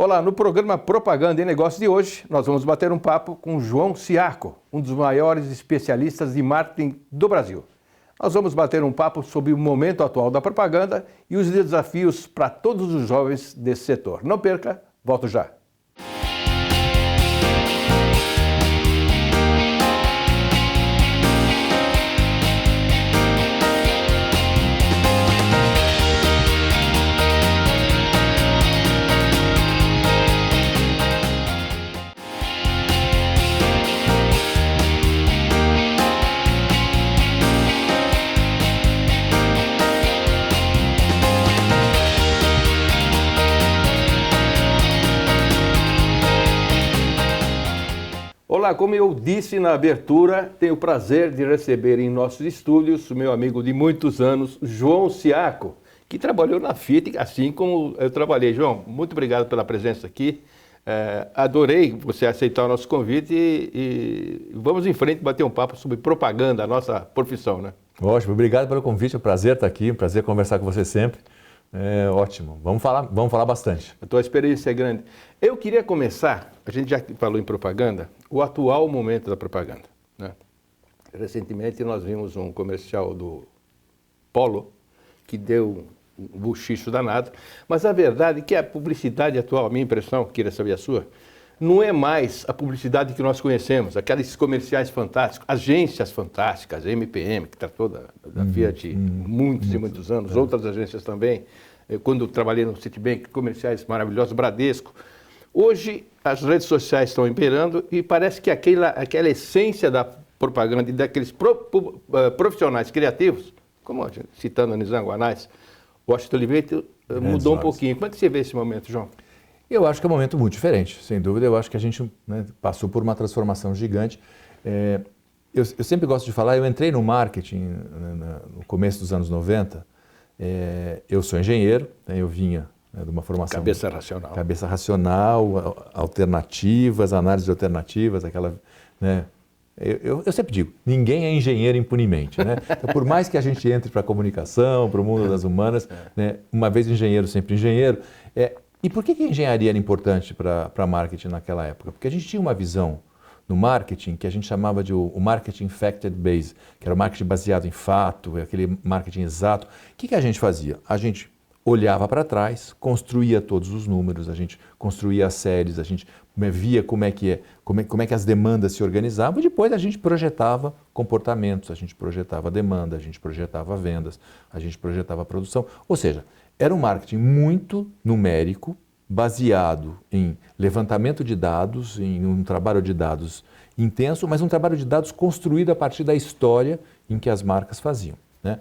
Olá, no programa Propaganda e Negócios de hoje, nós vamos bater um papo com João Ciarco, um dos maiores especialistas de marketing do Brasil. Nós vamos bater um papo sobre o momento atual da propaganda e os desafios para todos os jovens desse setor. Não perca, volto já. Olá, como eu disse na abertura, tenho o prazer de receber em nossos estúdios o meu amigo de muitos anos, João Ciarco, que trabalhou na Fiat, assim como eu trabalhei. João, muito obrigado pela presença aqui. Adorei você aceitar o nosso convite e vamos em frente bater um papo sobre propaganda, a nossa profissão, né? Ótimo, obrigado pelo convite, é um prazer estar aqui, um prazer conversar com você sempre. É ótimo, vamos falar bastante. A tua experiência é grande. Eu queria começar, a gente já falou em propaganda, o atual momento da propaganda, né? Recentemente nós vimos um comercial do Polo que deu um buchicho danado, mas a verdade é que a publicidade atual, a minha impressão, queria saber a sua, não é mais a publicidade que nós conhecemos, aqueles comerciais fantásticos, agências fantásticas, a MPM, que tratou da Fiat muitos e muitos anos, outras agências também. Quando eu trabalhei no Citibank, comerciais maravilhosos, Bradesco. Hoje, as redes sociais estão imperando e parece que aquela essência da propaganda e daqueles profissionais criativos, como citando a Nizam Guanais, Washington Oliveira, mudou um pouquinho. Como é que você vê esse momento, João? Eu acho que é um momento muito diferente, sem dúvida. Eu acho que a gente passou por uma transformação gigante. Eu sempre gosto de falar, eu entrei no marketing no começo dos anos 90. Eu sou engenheiro, eu vinha de uma formação... Cabeça racional. Cabeça racional, alternativas, análise de alternativas, aquela... Eu sempre digo, ninguém é engenheiro impunemente, né? Então, por mais que a gente entre para a comunicação, para o mundo das humanas, né? Uma vez engenheiro, sempre engenheiro. E por que a engenharia era importante para marketing naquela época? Porque a gente tinha uma visão no marketing que a gente chamava de o marketing fact-based, que era o marketing baseado em fato, aquele marketing exato. O que a gente fazia? A gente olhava para trás, construía todos os números, a gente construía as séries, a gente via como é que as demandas se organizavam e depois a gente projetava comportamentos, a gente projetava demanda, a gente projetava vendas, a gente projetava produção. Ou seja, era um marketing muito numérico, baseado em levantamento de dados, em um trabalho de dados intenso, mas um trabalho de dados construído a partir da história em que as marcas faziam, né?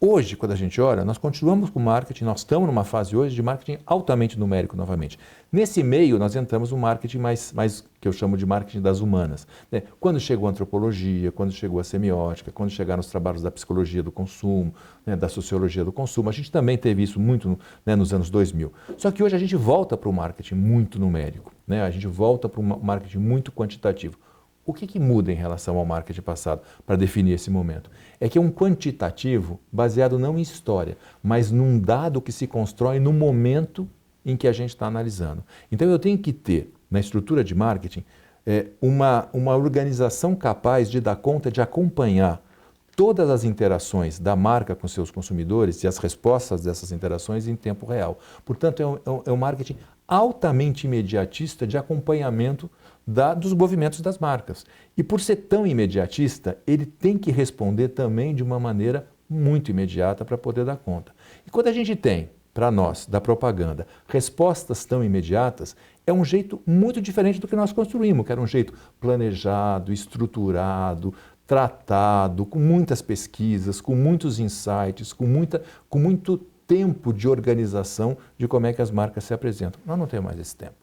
Hoje, quando a gente olha, nós continuamos com marketing, nós estamos numa fase hoje de marketing altamente numérico novamente. Nesse meio, nós entramos no marketing mais que eu chamo de marketing das humanas, né? Quando chegou a antropologia, quando chegou a semiótica, quando chegaram os trabalhos da psicologia do consumo, né, da sociologia do consumo, a gente também teve isso muito, né, nos anos 2000. Só que hoje a gente volta para o marketing muito numérico, né? A gente volta para um marketing muito quantitativo. O que muda em relação ao marketing passado para definir esse momento? É que é um quantitativo baseado não em história, mas num dado que se constrói no momento em que a gente está analisando. Então eu tenho que ter, na estrutura de marketing, uma organização capaz de dar conta de acompanhar todas as interações da marca com seus consumidores e as respostas dessas interações em tempo real. Portanto, é um marketing altamente imediatista de acompanhamento dos movimentos das marcas. E por ser tão imediatista, ele tem que responder também de uma maneira muito imediata para poder dar conta. E quando a gente tem, para nós, da propaganda, respostas tão imediatas, é um jeito muito diferente do que nós construímos, que era um jeito planejado, estruturado, tratado, com muitas pesquisas, com muitos insights, com muito tempo de organização de como é que as marcas se apresentam. Nós não temos mais esse tempo.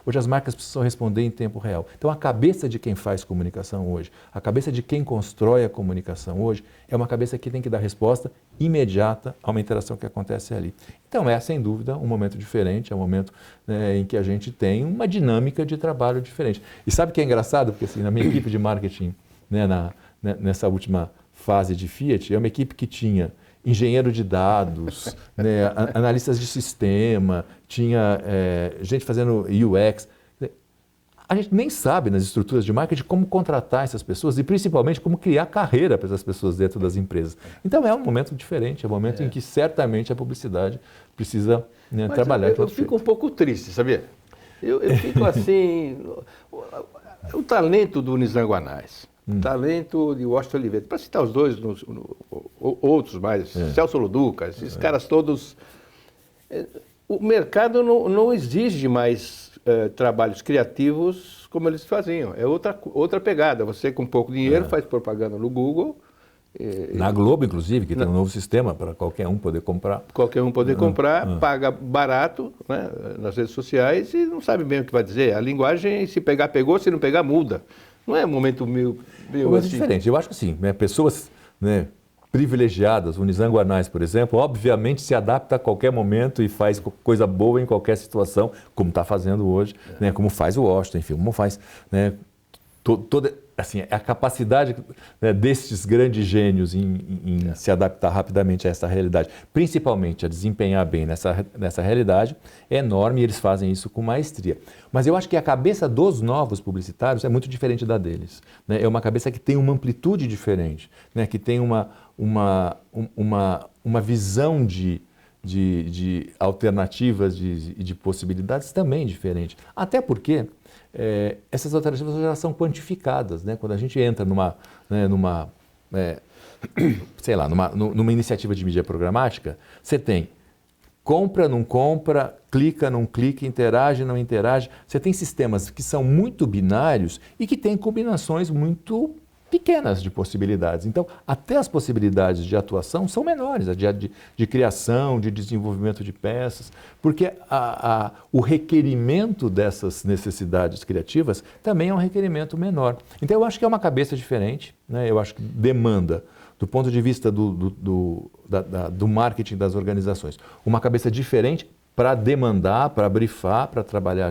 Hoje as marcas precisam responder em tempo real. Então a cabeça de quem faz comunicação hoje, a cabeça de quem constrói a comunicação hoje, é uma cabeça que tem que dar resposta imediata a uma interação que acontece ali. Então é, sem dúvida, um momento diferente, é um momento, né, em que a gente tem uma dinâmica de trabalho diferente. E sabe o que é engraçado? Porque assim, na minha equipe de marketing, né, nessa última fase de Fiat, é uma equipe que tinha engenheiro de dados, né, analistas de sistema, tinha gente fazendo UX. A gente nem sabe nas estruturas de marketing como contratar essas pessoas e principalmente como criar carreira para essas pessoas dentro das empresas. Então é um momento diferente, é um momento em que certamente a publicidade precisa, né, trabalhar. Eu fico um pouco triste, sabia? Eu fico assim, o talento do Nizanguanais, o talento de Washington Oliveira, para citar os dois, outros mais, Celso Loduca, esses caras todos, o mercado não exige mais trabalhos criativos como eles faziam. É outra pegada. Você com pouco dinheiro faz propaganda no Google. Na Globo, inclusive, que tem um novo sistema para qualquer um poder comprar. Qualquer um poder comprar, paga barato, né, nas redes sociais e não sabe bem o que vai dizer. A linguagem, se pegar, pegou, se não pegar, muda. Não é um momento meio assim. Diferente. Eu acho que sim, né, pessoas, né, privilegiadas, o Nizanguanais, por exemplo, obviamente se adapta a qualquer momento e faz coisa boa em qualquer situação, como está fazendo hoje, né, como faz o Washington, enfim, como faz, né, toda, assim, a capacidade, né, desses grandes gênios em se adaptar rapidamente a essa realidade, principalmente a desempenhar bem nessa realidade, é enorme e eles fazem isso com maestria. Mas eu acho que a cabeça dos novos publicitários é muito diferente da deles, né? É uma cabeça que tem uma amplitude diferente, né? Que tem uma visão de alternativas e de possibilidades também diferente. Até porque essas alternativas já são quantificadas, né? Quando a gente entra numa iniciativa de mídia programática, você tem compra, não compra, clica, não clica, interage, não interage. Você tem sistemas que são muito binários e que têm combinações muito pequenas de possibilidades. Então, até as possibilidades de atuação são menores, de criação, de desenvolvimento de peças, porque o requerimento dessas necessidades criativas também é um requerimento menor. Então, eu acho que é uma cabeça diferente, né? Eu acho que demanda, do ponto de vista do marketing das organizações, uma cabeça diferente para demandar, para brifar, para trabalhar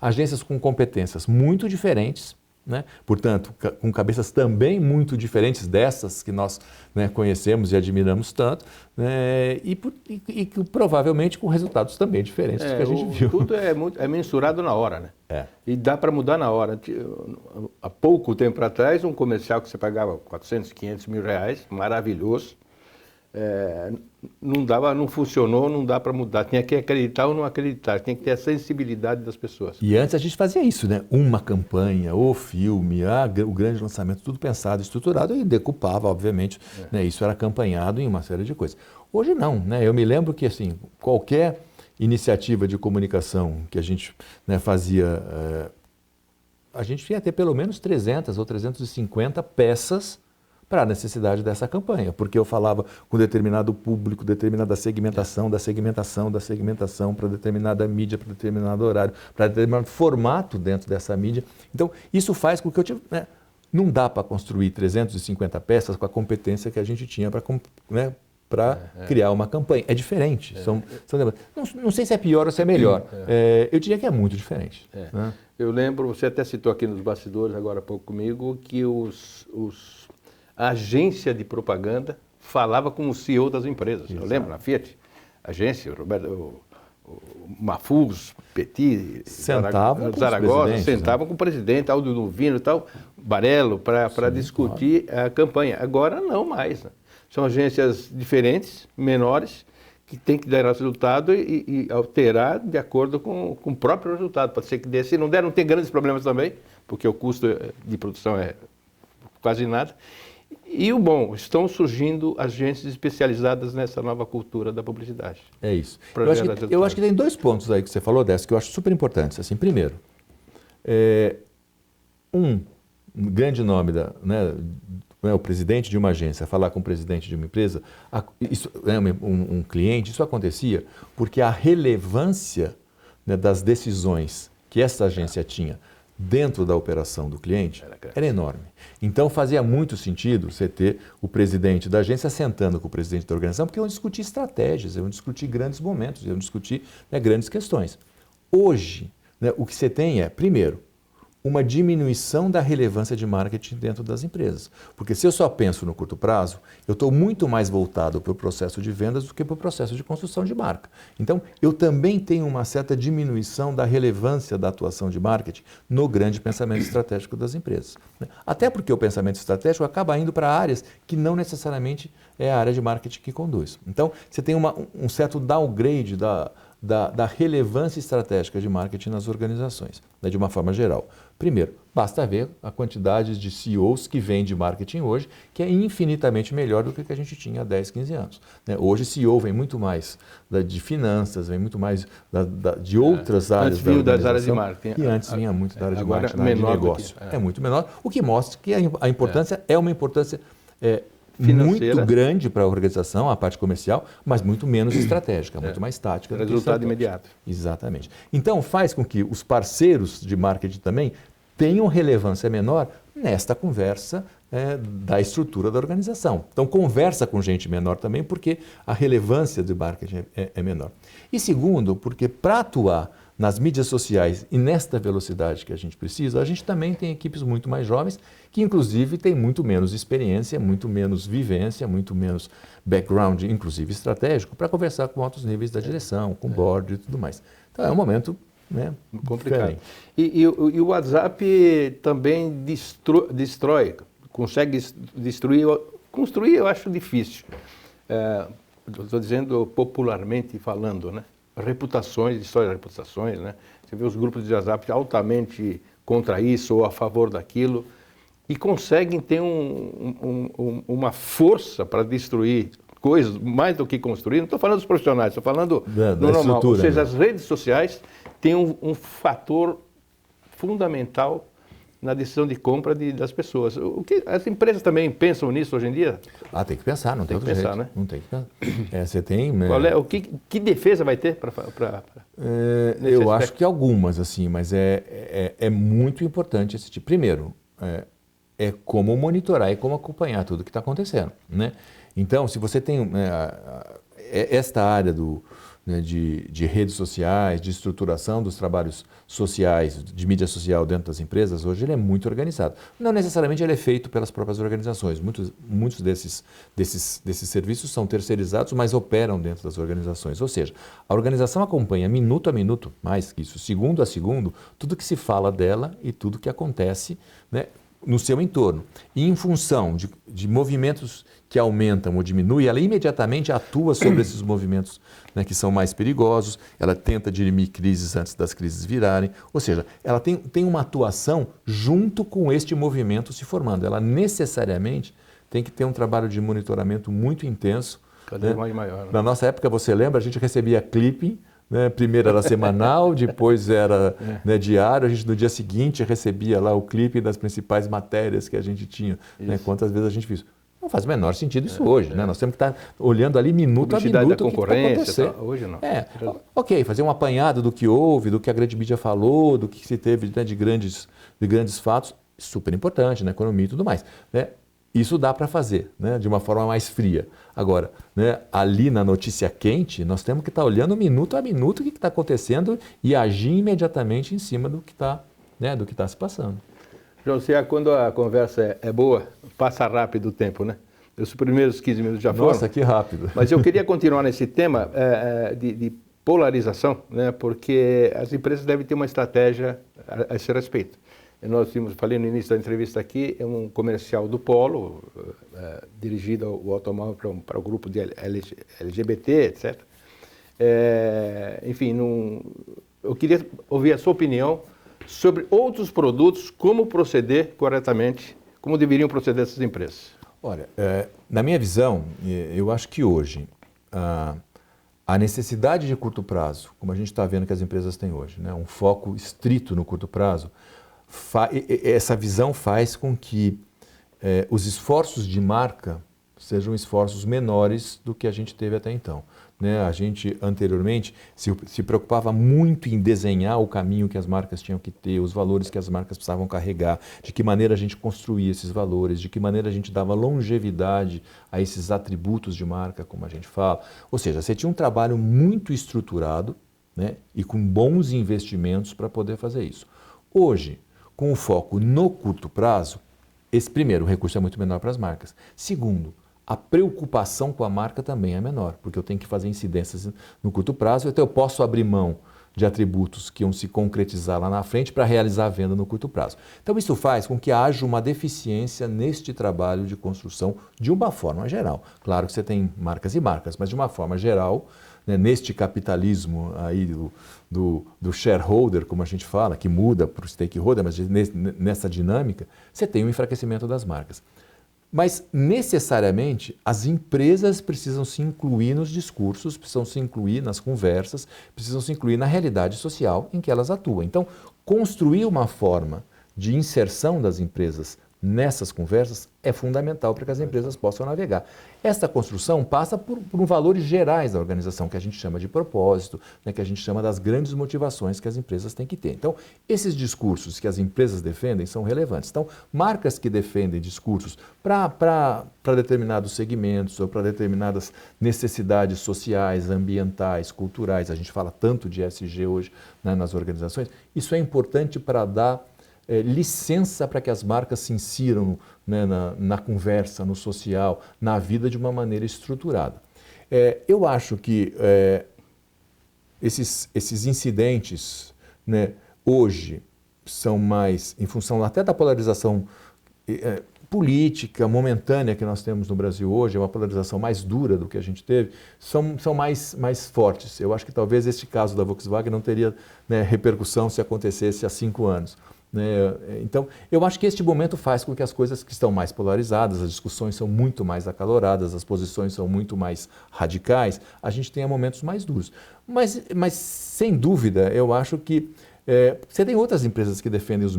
agências com competências muito diferentes, né? Portanto, com cabeças também muito diferentes dessas que nós, né, conhecemos e admiramos tanto, né? E provavelmente com resultados também diferentes do que a gente viu. Tudo é mensurado na hora, né? E dá para mudar na hora. Há pouco tempo atrás, um comercial que você pagava 400, 500 mil reais, maravilhoso, não funcionou, não dá para mudar. Tinha que acreditar ou não acreditar, tinha que ter a sensibilidade das pessoas. E antes a gente fazia isso, né? Uma campanha, o filme, o grande lançamento, tudo pensado, estruturado e decupava, obviamente, né? Isso era acompanhado em uma série de coisas. Hoje não, né? Eu me lembro que assim, qualquer iniciativa de comunicação que a gente, né, fazia, a gente ia ter pelo menos 300 ou 350 peças para a necessidade dessa campanha, porque eu falava com determinado público, determinada segmentação, da segmentação para determinada mídia, para determinado horário, para determinado formato dentro dessa mídia. Então, isso faz com que eu tive, né, não dá para construir 350 peças com a competência que a gente tinha para, né, criar uma campanha. É diferente. Não sei se é pior ou se é melhor. Eu diria que é muito diferente. Né? Eu lembro, você até citou aqui nos bastidores, agora há pouco comigo, que a agência de propaganda falava com o CEO das empresas. Exato. Eu lembro, na Fiat, agência, o Mafuz, Petit, Zaragoza, sentavam com o presidente, Aldo Novino e tal, Barello, para discutir a campanha. Agora não mais. Né? São agências diferentes, menores, que têm que dar resultado e alterar de acordo com o próprio resultado. Pode ser que dê. Se não der, não tem grandes problemas também, porque o custo de produção é quase nada. E o bom, estão surgindo agências especializadas nessa nova cultura da publicidade. É isso. Eu acho que tem dois pontos aí que você falou dessa que eu acho super importantes. Assim, primeiro, um grande nome o presidente de uma agência falar com o presidente de uma empresa, um cliente, isso acontecia porque a relevância, né, das decisões que essa agência tinha dentro da operação do cliente era enorme. Então fazia muito sentido você ter o presidente da agência sentando com o presidente da organização, porque iam discutir estratégias, iam discutir grandes momentos, iam discutir, né, grandes questões. Hoje, né, o que você tem é, primeiro, uma diminuição da relevância de marketing dentro das empresas. Porque se eu só penso no curto prazo, eu estou muito mais voltado para o processo de vendas do que para o processo de construção de marca. Então, eu também tenho uma certa diminuição da relevância da atuação de marketing no grande pensamento estratégico das empresas. Até porque o pensamento estratégico acaba indo para áreas que não necessariamente é a área de marketing que conduz. Então, você tem um certo downgrade da relevância estratégica de marketing nas organizações, né, de uma forma geral. Primeiro, basta ver a quantidade de CEOs que vêm de marketing hoje, que é infinitamente melhor do que a gente tinha há 10, 15 anos. Né? Hoje, CEO vem muito mais de finanças, vem muito mais de outras áreas antes vinha da das áreas de marketing. E antes vinha muito da área de Agora, marketing, da área de menor negócio. do que- É muito menor, o que mostra que a importância é uma importância Financeira. muito grande para a organização, a parte comercial, mas muito menos estratégica, muito mais tática. do que Resultado estratégica. imediato. Exatamente. Então, faz com que os parceiros de marketing também tenham relevância menor nesta conversa da estrutura da organização. Então, conversa com gente menor também, porque a relevância do marketing é menor. E segundo, porque para atuar nas mídias sociais e nesta velocidade que a gente precisa, a gente também tem equipes muito mais jovens, que inclusive têm muito menos experiência, muito menos vivência, muito menos background, inclusive estratégico, para conversar com altos níveis da direção, com board e tudo mais. Então é um momento Complicado. diferente. E o WhatsApp também destrói, consegue destruir, construir eu acho difícil. Estou dizendo popularmente falando, né? Reputações, destrói reputações, né? Você vê os grupos de WhatsApp altamente contra isso ou a favor daquilo e conseguem ter uma força para destruir coisas mais do que construir. Não estou falando dos profissionais, estou falando do normal. Ou seja, as redes sociais têm um fator fundamental na decisão de compra das pessoas. O que as empresas também pensam nisso hoje em dia? Tem que pensar, não tem outro pensar, jeito. né? Não tem que pensar. Você tem... Que defesa vai ter para eu acho que algumas, assim, mas é muito importante esse tipo. Primeiro, é como monitorar e como acompanhar tudo que está acontecendo, né? Então, se você tem esta área de redes sociais, de estruturação dos trabalhos sociais, de mídia social dentro das empresas, hoje ele é muito organizado. Não necessariamente ele é feito pelas próprias organizações. Muitos desses serviços são terceirizados, mas operam dentro das organizações. Ou seja, a organização acompanha minuto a minuto, mais que isso, segundo a segundo, tudo que se fala dela e tudo que acontece, né, no seu entorno. E em função de movimentos que aumentam ou diminuem, ela imediatamente atua sobre esses movimentos, né, que são mais perigosos, ela tenta dirimir crises antes das crises virarem, ou seja, ela tem uma atuação junto com este movimento se formando. Ela necessariamente tem que ter um trabalho de monitoramento muito intenso. Cada vez mais maior. Né? Na nossa época, você lembra, a gente recebia clipping, né? Primeiro era semanal, depois era diário, a gente no dia seguinte recebia lá o clipe das principais matérias que a gente tinha, né? Quantas vezes a gente fez. Não faz o menor sentido isso hoje, né? Nós temos que estar olhando ali minuto a minuto da concorrência, o que hoje não. Ok, fazer um apanhado do que houve, do que a grande mídia falou, do que se teve, né, de grandes fatos, super importante na economia e tudo mais, né? Isso dá para fazer, né, de uma forma mais fria. Agora, né, ali na notícia quente, nós temos que estar olhando minuto a minuto o que está acontecendo e agir imediatamente em cima do que está se passando. João, quando a conversa é boa, passa rápido o tempo, né? Os primeiros 15 minutos já foram. Nossa, que rápido. Mas eu queria continuar nesse tema de polarização, né? Porque as empresas devem ter uma estratégia a esse respeito. Falei no início da entrevista aqui, é um comercial do Polo, dirigido ao automóvel para o grupo de LGBT, etc. Enfim, eu queria ouvir a sua opinião sobre outros produtos, como proceder corretamente, como deveriam proceder essas empresas. Olha, na minha visão, eu acho que hoje a necessidade de curto prazo, como a gente está vendo que as empresas têm hoje, né, um foco estrito no curto prazo, essa visão faz com que os esforços de marca sejam esforços menores do que a gente teve até então. Né? A gente, anteriormente, se preocupava muito em desenhar o caminho que as marcas tinham que ter, os valores que as marcas precisavam carregar, de que maneira a gente construía esses valores, de que maneira a gente dava longevidade a esses atributos de marca, como a gente fala. Ou seja, você tinha um trabalho muito estruturado, né, e com bons investimentos para poder fazer isso. Hoje, com o foco no curto prazo, esse primeiro, o recurso é muito menor para as marcas. Segundo, a preocupação com a marca também é menor, porque eu tenho que fazer incidências no curto prazo, então eu posso abrir mão de atributos que iam se concretizar lá na frente para realizar a venda no curto prazo. Então isso faz com que haja uma deficiência neste trabalho de construção de uma forma geral. Claro que você tem marcas e marcas, mas de uma forma geral, né, neste capitalismo aí do shareholder, como a gente fala, que muda para o stakeholder, mas nessa dinâmica, você tem um enfraquecimento das marcas. Mas, necessariamente, as empresas precisam se incluir nos discursos, precisam se incluir nas conversas, precisam se incluir na realidade social em que elas atuam. Então, construir uma forma de inserção das empresas nessas conversas é fundamental para que as empresas possam navegar. Esta construção passa por valores gerais da organização, que a gente chama de propósito, né, que a gente chama das grandes motivações que as empresas têm que ter. Então, esses discursos que as empresas defendem são relevantes. Então, marcas que defendem discursos para determinados segmentos ou para determinadas necessidades sociais, ambientais, culturais, a gente fala tanto de ESG hoje, né, nas organizações, isso é importante para dar licença para que as marcas se insiram, né, na conversa, no social, na vida de uma maneira estruturada. Eu acho que esses incidentes, né, hoje são mais, em função até da polarização política momentânea que nós temos no Brasil hoje, é uma polarização mais dura do que a gente teve, são mais fortes. Eu acho que talvez este caso da Volkswagen não teria, né, repercussão se acontecesse há 5 anos. Então, eu acho que este momento faz com que as coisas que estão mais polarizadas, as discussões são muito mais acaloradas, as posições são muito mais radicais, a gente tenha momentos mais duros. Mas sem dúvida, eu acho que você tem outras empresas que defendem as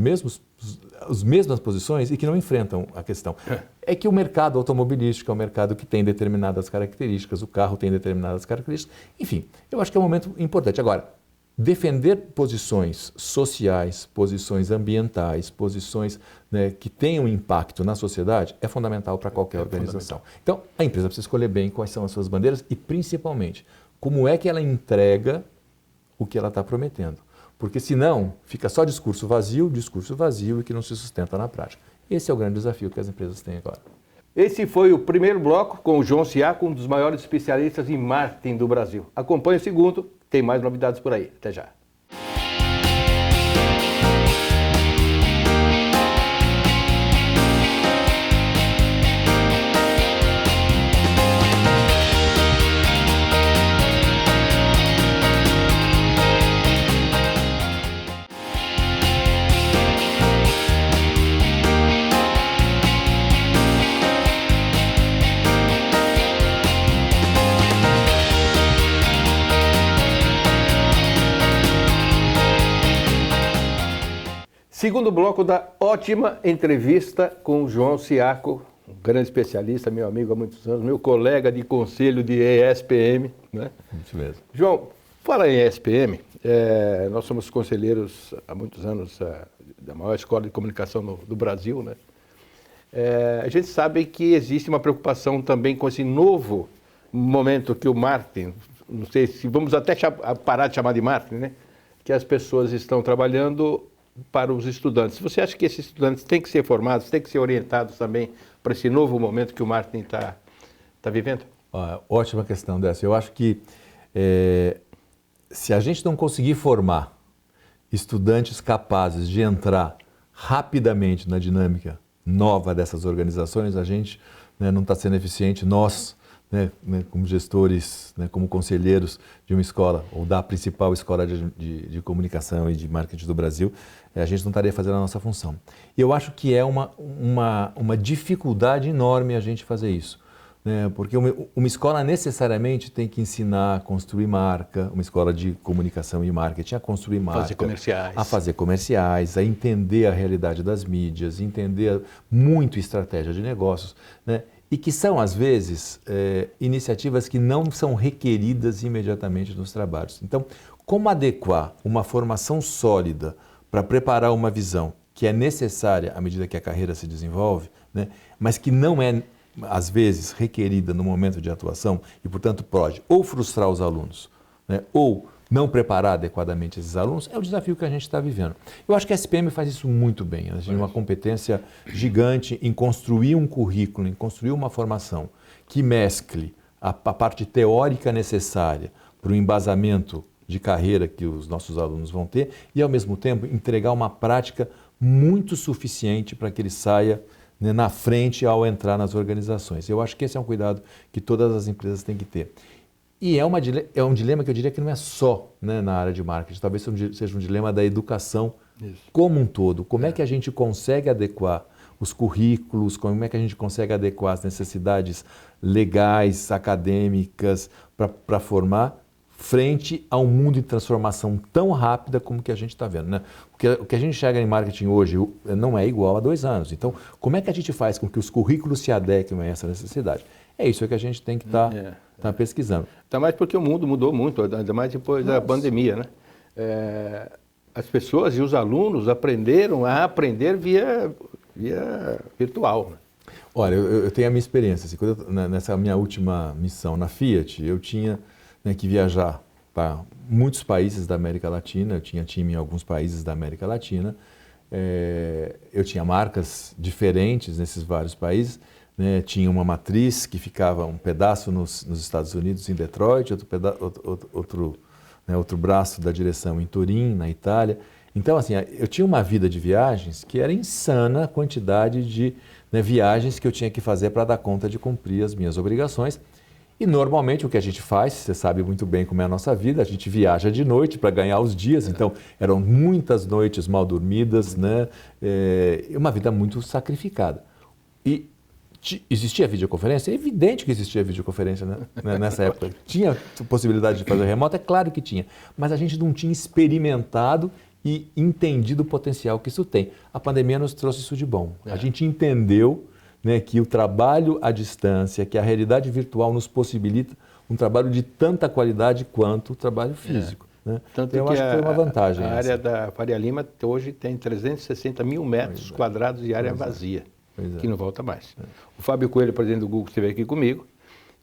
mesmas posições e que não enfrentam a questão. É que o mercado automobilístico é um mercado que tem determinadas características, o carro tem determinadas características, enfim, eu acho que é um momento importante. Agora, defender posições sociais, posições ambientais, posições, né, que tenham impacto na sociedade é fundamental para qualquer organização. Então, a empresa precisa escolher bem quais são as suas bandeiras e, principalmente, como é que ela entrega o que ela está prometendo. Porque, senão, fica só discurso vazio e que não se sustenta na prática. Esse é o grande desafio que as empresas têm agora. Esse foi o primeiro bloco com o João Ciacco, um dos maiores especialistas em marketing do Brasil. Acompanhe o segundo, tem mais novidades por aí. Até já. Segundo bloco da ótima entrevista com o João Ciacco, um grande especialista, meu amigo há muitos anos, meu colega de conselho de ESPM, né? Isso mesmo. João, fala em ESPM, nós somos conselheiros há muitos anos da maior escola de comunicação do Brasil, né? A gente sabe que existe uma preocupação também com esse novo momento que o marketing, não sei se vamos até parar de chamar de marketing, né? Que as pessoas estão trabalhando para os estudantes. Você acha que esses estudantes têm que ser formados, têm que ser orientados também para esse novo momento que o marketing está vivendo? Ótima questão dessa. Eu acho que se a gente não conseguir formar estudantes capazes de entrar rapidamente na dinâmica nova dessas organizações, a gente, né, não está sendo eficiente. Nós, né, como gestores, né, como conselheiros de uma escola, ou da principal escola de comunicação e de marketing do Brasil, a gente não estaria fazendo a nossa função. E eu acho que é uma dificuldade enorme a gente fazer isso, né, porque uma escola necessariamente tem que ensinar a construir marca, uma escola de comunicação e marketing a construir marca, a fazer comerciais, a entender a realidade das mídias, entender muito estratégia de negócios, né? E que são, às vezes, iniciativas que não são requeridas imediatamente nos trabalhos. Então, como adequar uma formação sólida para preparar uma visão que é necessária à medida que a carreira se desenvolve, né, mas que não é, às vezes, requerida no momento de atuação e, portanto, pode ou frustrar os alunos, né, ou não preparar adequadamente esses alunos, é o desafio que a gente está vivendo. Eu acho que a SPM faz isso muito bem. A gente tem uma competência gigante em construir um currículo, em construir uma formação que mescle a parte teórica necessária para o embasamento de carreira que os nossos alunos vão ter e, ao mesmo tempo, entregar uma prática muito suficiente para que ele saia, né, na frente ao entrar nas organizações. Eu acho que esse é um cuidado que todas as empresas têm que ter. E é um dilema que eu diria que não é só, né, na área de marketing, talvez seja um dilema da educação como um todo. Como é que a gente consegue adequar os currículos, como é que a gente consegue adequar as necessidades legais, acadêmicas, para formar frente a um mundo de transformação tão rápida como que a gente está vendo, né? Porque o que a gente enxerga em marketing hoje não é igual a 2 anos. Então, como é que a gente faz com que os currículos se adequem a essa necessidade? É isso que a gente tem que estar pesquisando. Ainda mais porque o mundo mudou muito, ainda mais depois da pandemia, né? As pessoas e os alunos aprenderam a aprender via virtual, né? Olha, eu tenho a minha experiência. Assim, nessa minha última missão na Fiat, eu tinha, né, que viajar para muitos países da América Latina, eu tinha time em alguns países da América Latina, eu tinha marcas diferentes nesses vários países, né, tinha uma matriz que ficava um pedaço nos Estados Unidos, em Detroit, outro braço da direção em Turim, na Itália. Então, assim, eu tinha uma vida de viagens que era insana a quantidade de, né, viagens que eu tinha que fazer para dar conta de cumprir as minhas obrigações. E normalmente o que a gente faz, você sabe muito bem como é a nossa vida, a gente viaja de noite para ganhar os dias, então eram muitas noites mal dormidas, né? Uma vida muito sacrificada. E existia videoconferência? É evidente que existia videoconferência, né, nessa época. Tinha possibilidade de fazer remota? É claro que tinha, mas a gente não tinha experimentado e entendido o potencial que isso tem. A pandemia nos trouxe isso de bom. A gente entendeu, né, que o trabalho à distância, que a realidade virtual nos possibilita um trabalho de tanta qualidade quanto o trabalho físico. Né? Tanto então, eu acho que foi uma vantagem. A área da Faria Lima hoje tem 360 mil metros quadrados de área vazia, que não volta mais. O Fábio Coelho, presidente do Google, que esteve aqui comigo,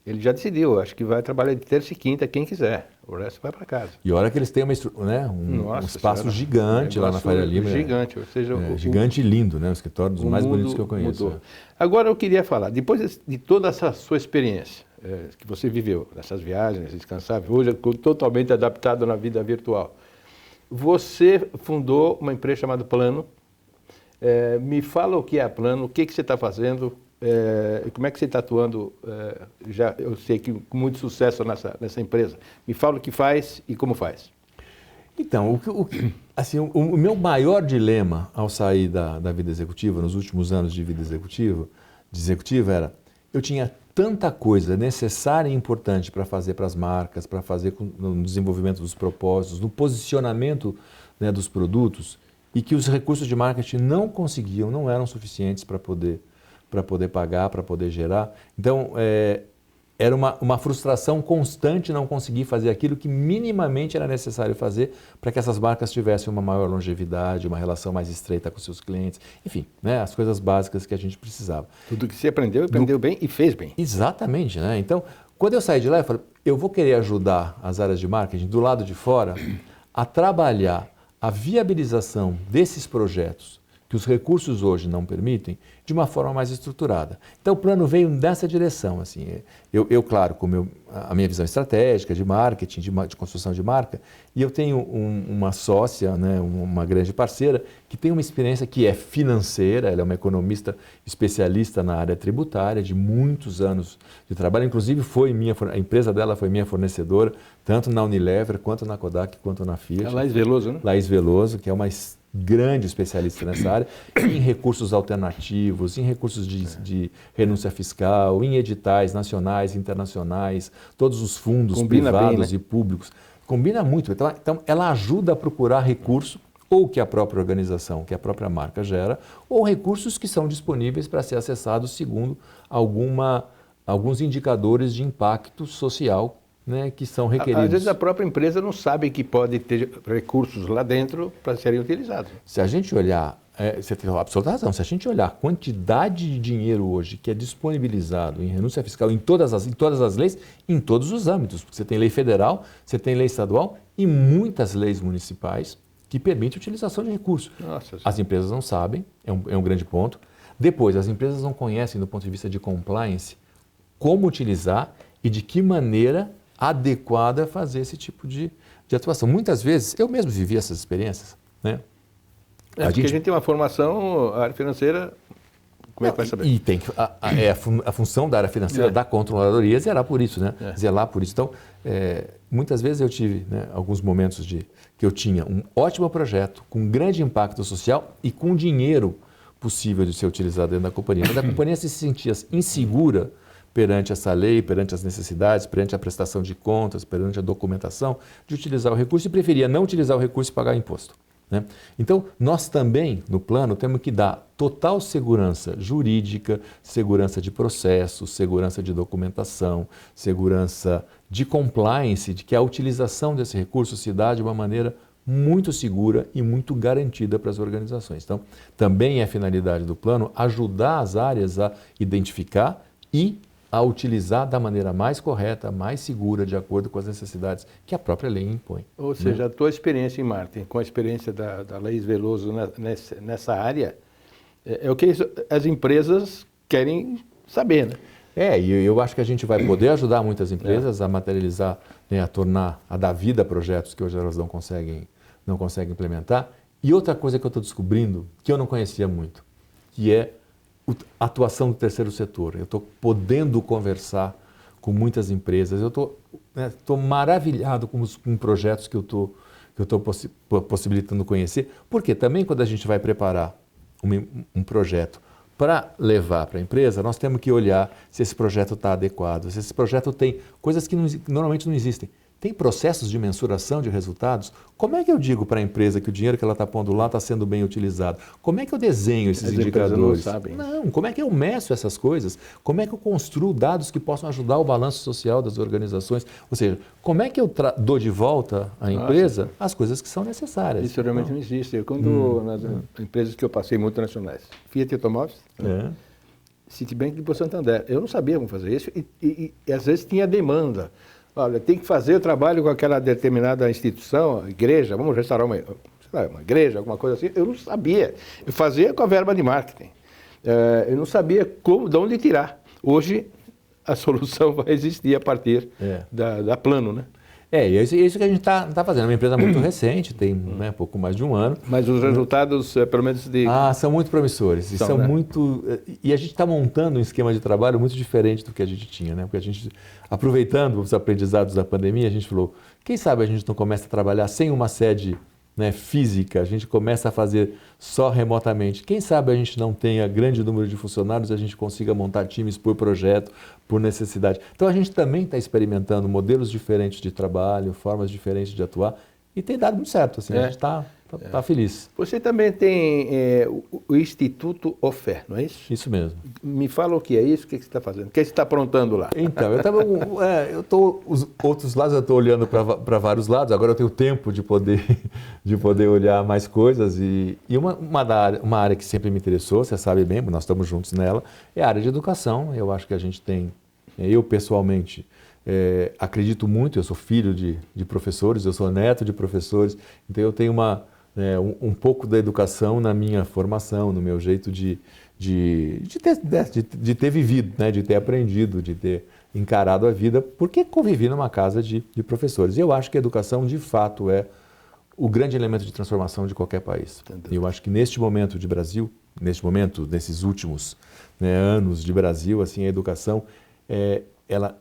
ele já decidiu, acho que vai trabalhar de terça e quinta, quem quiser. O resto vai para casa. E olha que eles têm um espaço gigante lá na Faria Lima. Gigante, ou seja... gigante e lindo, né? O escritório dos mais bonitos que eu conheço. Mudou. Agora eu queria falar, depois de toda essa sua experiência que você viveu, nessas viagens descansáveis, hoje totalmente adaptado na vida virtual, você fundou uma empresa chamada Plano. Me fala o que é a Plano, o que você está fazendo, como é que você está atuando, eu sei que com muito sucesso nessa empresa. Me fala o que faz e como faz. Então, o meu maior dilema ao sair da vida executiva, nos últimos anos de vida executiva era, eu tinha tanta coisa necessária e importante para fazer para as marcas, para fazer no desenvolvimento dos propósitos, no posicionamento, né, dos produtos, e que os recursos de marketing não eram suficientes para poder pagar, para poder gerar. Então, era uma frustração constante não conseguir fazer aquilo que minimamente era necessário fazer para que essas marcas tivessem uma maior longevidade, uma relação mais estreita com seus clientes, enfim, né, as coisas básicas que a gente precisava. Tudo que você aprendeu bem e fez bem. Exatamente, né? Então, quando eu saí de lá, eu falei, eu vou querer ajudar as áreas de marketing do lado de fora a trabalhar a viabilização desses projetos que os recursos hoje não permitem, de uma forma mais estruturada. Então, o plano veio nessa direção. Assim. Eu claro, com a minha visão estratégica de marketing, de construção de marca, e eu tenho uma sócia, né, uma grande parceira, que tem uma experiência que é financeira, ela é uma economista especialista na área tributária, de muitos anos de trabalho, inclusive a empresa dela foi minha fornecedora, tanto na Unilever, quanto na Kodak, quanto na Fiat. É Laís Veloso, né? Laís Veloso, que é uma grande especialista nessa área, em recursos alternativos, em recursos de renúncia fiscal, em editais nacionais, internacionais, todos os fundos privados, né, e públicos. Combina muito. Então, ela ajuda a procurar recurso, ou que a própria organização, que a própria marca gera, ou recursos que são disponíveis para ser acessados segundo alguns indicadores de impacto social, né, que são requeridos. Às vezes a própria empresa não sabe que pode ter recursos lá dentro para serem utilizados. Se a gente olhar você tem absoluta razão. Se a gente olhar a quantidade de dinheiro hoje que é disponibilizado em renúncia fiscal em todas as leis, em todos os âmbitos, porque você tem lei federal, você tem lei estadual e muitas leis municipais que permitem a utilização de recursos. Nossa, As empresas não sabem, é um grande ponto. Depois, as empresas não conhecem, do ponto de vista de compliance, como utilizar e de que maneira adequada fazer esse tipo de atuação. Muitas vezes, eu mesmo vivi essas experiências, né? Porque a gente tem uma formação, a área financeira, como é que vai saber? E tem que, a função da área financeira, da controladoria, é zelar por isso, né? Zelar por isso. Então, muitas vezes eu tive, né, alguns momentos que eu tinha um ótimo projeto, com grande impacto social e com dinheiro possível de ser utilizado dentro da companhia. Mas a companhia se sentia insegura perante essa lei, perante as necessidades, perante a prestação de contas, perante a documentação, de utilizar o recurso e preferia não utilizar o recurso e pagar imposto, né? Então, nós também, no plano, temos que dar total segurança jurídica, segurança de processo, segurança de documentação, segurança de compliance, de que a utilização desse recurso se dá de uma maneira muito segura e muito garantida para as organizações. Então, também é a finalidade do plano ajudar as áreas a identificar e a utilizar da maneira mais correta, mais segura, de acordo com as necessidades que a própria lei impõe. Ou seja, a tua experiência em marketing, com a experiência da Laís Veloso nessa área, é o que as empresas querem saber, né? E eu acho que a gente vai poder ajudar muitas empresas a materializar, né, a dar vida a projetos que hoje elas não conseguem implementar. E outra coisa que eu estou descobrindo, que eu não conhecia muito, que é a atuação do terceiro setor. Eu estou podendo conversar com muitas empresas, eu estou maravilhado com projetos que eu estou possibilitando conhecer, porque também quando a gente vai preparar um projeto para levar para a empresa, nós temos que olhar se esse projeto está adequado, se esse projeto tem coisas que normalmente não existem. Tem processos de mensuração de resultados? Como é que eu digo para a empresa que o dinheiro que ela está pondo lá está sendo bem utilizado? Como é que eu desenho esses indicadores? Não sabem. Não, como é que eu meço essas coisas? Como é que eu construo dados que possam ajudar o balanço social das organizações? Ou seja, como é que eu dou de volta à empresa as coisas que são necessárias? Isso realmente não existe. Quando nas empresas que eu passei multinacionais, Fiat Automóveis, Citibank e Banco Santander, eu não sabia como fazer isso e às vezes tinha demanda. Olha, tem que fazer o trabalho com aquela determinada instituição, igreja, vamos restaurar uma igreja, alguma coisa assim. Eu não sabia. Eu fazia com a verba de marketing. Eu não sabia de onde tirar. Hoje, a solução vai existir a partir da plano, né? E é isso que a gente está fazendo. É uma empresa muito recente, tem pouco mais de um ano. Mas os resultados, pelo menos são muito promissores. E a gente está montando um esquema de trabalho muito diferente do que a gente tinha, né? Porque a gente, aproveitando os aprendizados da pandemia, a gente falou, quem sabe a gente não começa a trabalhar sem uma sede, né, física, a gente começa a fazer só remotamente. Quem sabe a gente não tenha grande número de funcionários, a gente consiga montar times por projeto, por necessidade. Então a gente também está experimentando modelos diferentes de trabalho, formas diferentes de atuar e tem dado muito certo. Assim, a gente está feliz. Você também tem o Instituto OFER, não é isso? Isso mesmo. Me fala o que é isso, o que você está fazendo, o que você está aprontando lá? Então, os outros lados eu estou olhando para vários lados, agora eu tenho tempo de poder olhar mais coisas e uma área que sempre me interessou, você sabe bem, nós estamos juntos nela, é a área de educação. Eu acho que a gente tem, eu pessoalmente, acredito muito, eu sou filho de professores, eu sou neto de professores, então eu tenho um pouco da educação na minha formação, no meu jeito de ter vivido, né, de ter aprendido, de ter encarado a vida, porque convivi numa casa de professores. E eu acho que a educação, de fato, é o grande elemento de transformação de qualquer país. E eu acho que neste momento de Brasil, nesses últimos, né, anos de Brasil, assim, a educação, ela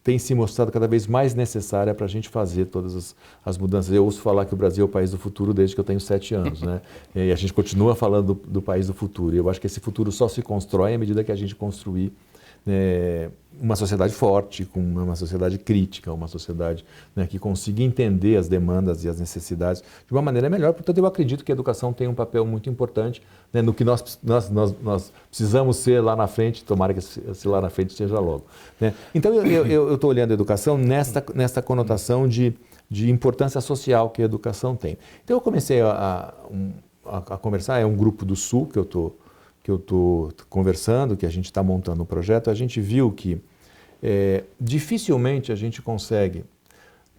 tem se mostrado cada vez mais necessária para a gente fazer todas as mudanças. Eu ouço falar que o Brasil é o país do futuro desde que eu tenho 7 anos, né? E a gente continua falando do país do futuro. E eu acho que esse futuro só se constrói à medida que a gente construir uma sociedade forte, com uma sociedade crítica, uma sociedade, né, que consiga entender as demandas e as necessidades de uma maneira melhor. Portanto, eu acredito que a educação tem um papel muito importante, né, no que nós precisamos ser lá na frente, tomara que esse lá na frente seja logo, né? Então, eu estou olhando a educação nesta conotação de importância social que a educação tem. Então, eu comecei a conversar, é um grupo do Sul que eu estou conversando, que a gente está montando um projeto, a gente viu que dificilmente a gente consegue,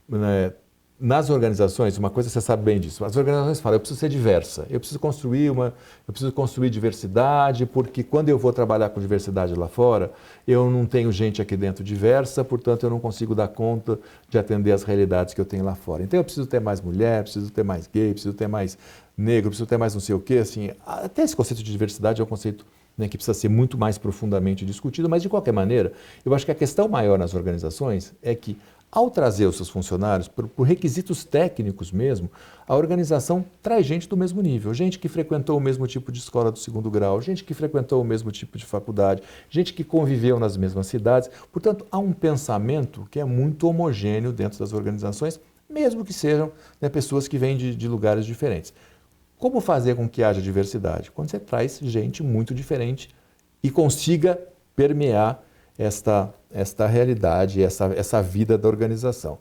né, nas organizações, uma coisa você sabe bem disso, as organizações falam, eu preciso ser diversa, eu preciso construir diversidade, porque quando eu vou trabalhar com diversidade lá fora, eu não tenho gente aqui dentro diversa, portanto eu não consigo dar conta de atender as realidades que eu tenho lá fora. Então eu preciso ter mais mulher, preciso ter mais gay, preciso ter mais negro, preciso ter mais não sei o quê, assim, até esse conceito de diversidade é um conceito, né, que precisa ser muito mais profundamente discutido, mas de qualquer maneira, eu acho que a questão maior nas organizações é que ao trazer os seus funcionários, por requisitos técnicos mesmo, a organização traz gente do mesmo nível, gente que frequentou o mesmo tipo de escola do segundo grau, gente que frequentou o mesmo tipo de faculdade, gente que conviveu nas mesmas cidades. Portanto, há um pensamento que é muito homogêneo dentro das organizações, mesmo que sejam, né, pessoas que vêm de lugares diferentes. Como fazer com que haja diversidade? Quando você traz gente muito diferente e consiga permear esta realidade, essa vida da organização.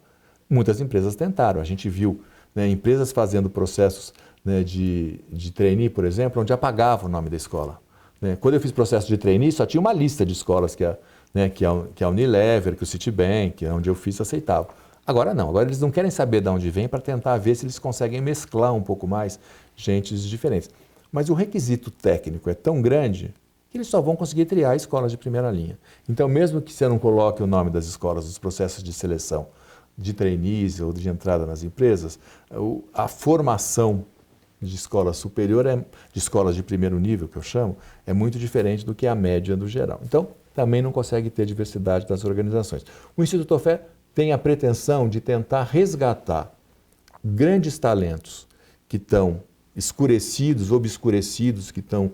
Muitas empresas tentaram, a gente viu, né, empresas fazendo processos, né, de trainee, por exemplo, onde apagava o nome da escola. Né? Quando eu fiz processo de trainee, só tinha uma lista de escolas que a Unilever, que o Citibank, que é onde eu fiz, aceitava. Agora não, agora eles não querem saber de onde vem para tentar ver se eles conseguem mesclar um pouco mais gentes diferentes. Mas o requisito técnico é tão grande que eles só vão conseguir triar escolas de primeira linha. Então, mesmo que você não coloque o nome das escolas nos processos de seleção de trainees ou de entrada nas empresas, a formação de escola superior, de escolas de primeiro nível, que eu chamo, é muito diferente do que a média do geral. Então, também não consegue ter diversidade das organizações. O Instituto Ofé tem a pretensão de tentar resgatar grandes talentos que estão escurecidos, obscurecidos, que estão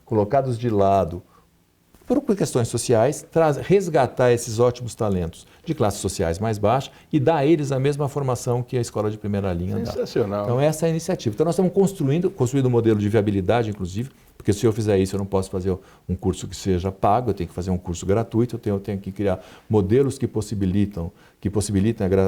colocados de lado por questões sociais, resgatar esses ótimos talentos de classes sociais mais baixas e dar a eles a mesma formação que a escola de primeira linha dá. Sensacional. Então essa é a iniciativa. Então nós estamos construindo um modelo de viabilidade, inclusive, porque se eu fizer isso eu não posso fazer um curso que seja pago, eu tenho que fazer um curso gratuito, eu tenho que criar modelos que possibilitem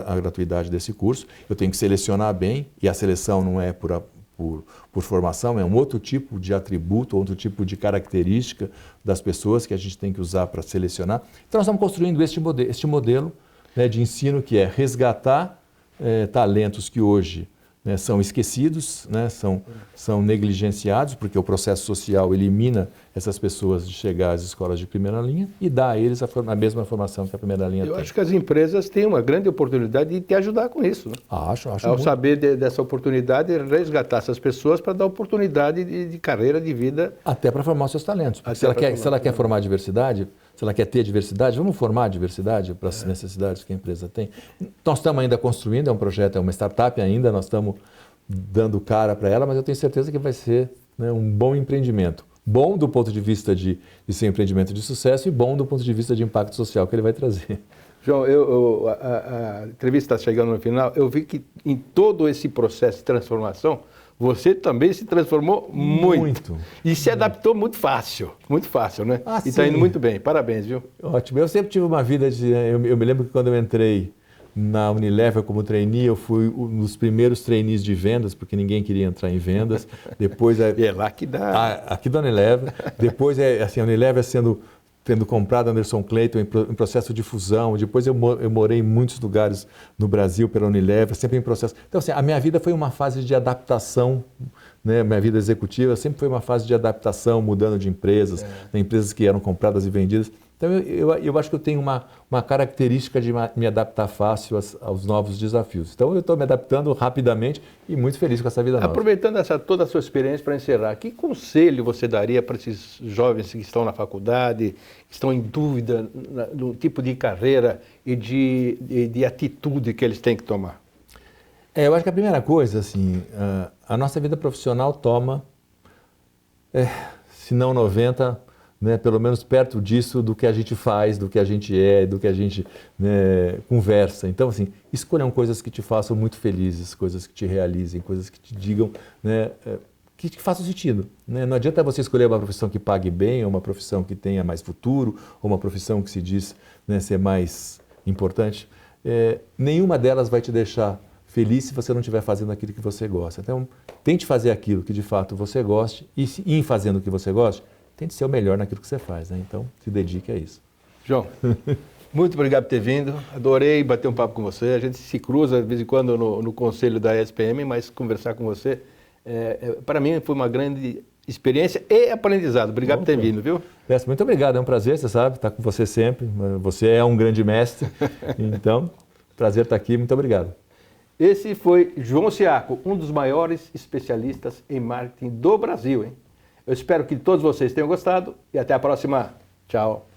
a gratuidade desse curso, eu tenho que selecionar bem, e a seleção não é por formação, é um outro tipo de atributo, outro tipo de característica das pessoas que a gente tem que usar para selecionar. Então nós estamos construindo este modelo, né, de ensino que é resgatar talentos que hoje, né, são esquecidos, né, são negligenciados, porque o processo social elimina essas pessoas de chegar às escolas de primeira linha e dá a eles a mesma formação que a primeira linha tem. Eu acho que as empresas têm uma grande oportunidade de te ajudar com isso. Né? Acho Ao muito. saber dessa oportunidade, resgatar essas pessoas para dar oportunidade de carreira, de vida. Até para formar os seus talentos. Se ela quer formar diversidade, se ela quer ter diversidade, vamos formar diversidade para as necessidades que a empresa tem. Nós estamos ainda construindo, é um projeto, é uma startup ainda, nós estamos dando cara para ela, mas eu tenho certeza que vai ser, né, um bom empreendimento. Bom do ponto de vista de ser um empreendimento de sucesso e bom do ponto de vista de impacto social que ele vai trazer. João, a entrevista está chegando no final, eu vi que em todo esse processo de transformação, você também se transformou muito. E se adaptou muito fácil, né? E está indo muito bem, parabéns, viu? Ótimo, eu sempre tive uma vida de... Eu me lembro que quando eu entrei na Unilever como trainee, eu fui um dos primeiros trainees de vendas, porque ninguém queria entrar em vendas. Depois é lá que dá. Aqui da Unilever. Depois, assim, a Unilever tendo comprado Anderson Clayton em processo de fusão. Depois eu morei em muitos lugares no Brasil pela Unilever, sempre em processo. Então, assim, a minha vida foi uma fase de adaptação, né? Minha vida executiva sempre foi uma fase de adaptação, mudando de empresas, né? Empresas que eram compradas e vendidas. Então, eu acho que eu tenho uma característica de me adaptar fácil aos novos desafios. Então, eu estou me adaptando rapidamente e muito feliz com essa vida nova. Aproveitando toda a sua experiência para encerrar, que conselho você daria para esses jovens que estão na faculdade, que estão em dúvida no tipo de carreira e de atitude que eles têm que tomar? Eu acho que a primeira coisa, assim, a nossa vida profissional toma, se não 90%, né, pelo menos perto disso do que a gente faz, do que a gente é, do que a gente, né, conversa. Então, assim, escolham coisas que te façam muito felizes, coisas que te realizem, coisas que te digam, né, que te façam sentido. Né? Não adianta você escolher uma profissão que pague bem, ou uma profissão que tenha mais futuro, ou uma profissão que se diz, né, ser mais importante. Nenhuma delas vai te deixar feliz se você não estiver fazendo aquilo que você gosta. Então, tente fazer aquilo que de fato você goste e em fazendo o que você gosta, tente ser o melhor naquilo que você faz, né? Então, se dedique a isso. João, muito obrigado por ter vindo. Adorei bater um papo com você. A gente se cruza de vez em quando no conselho da ESPM, mas conversar com você, para mim, foi uma grande experiência e aprendizado. Obrigado por ter vindo, viu? Peço, muito obrigado, é um prazer, você sabe, estar com você sempre. Você é um grande mestre, então, prazer estar aqui, muito obrigado. Esse foi João Ciacco, um dos maiores especialistas em marketing do Brasil, hein? Eu espero que todos vocês tenham gostado e até a próxima. Tchau.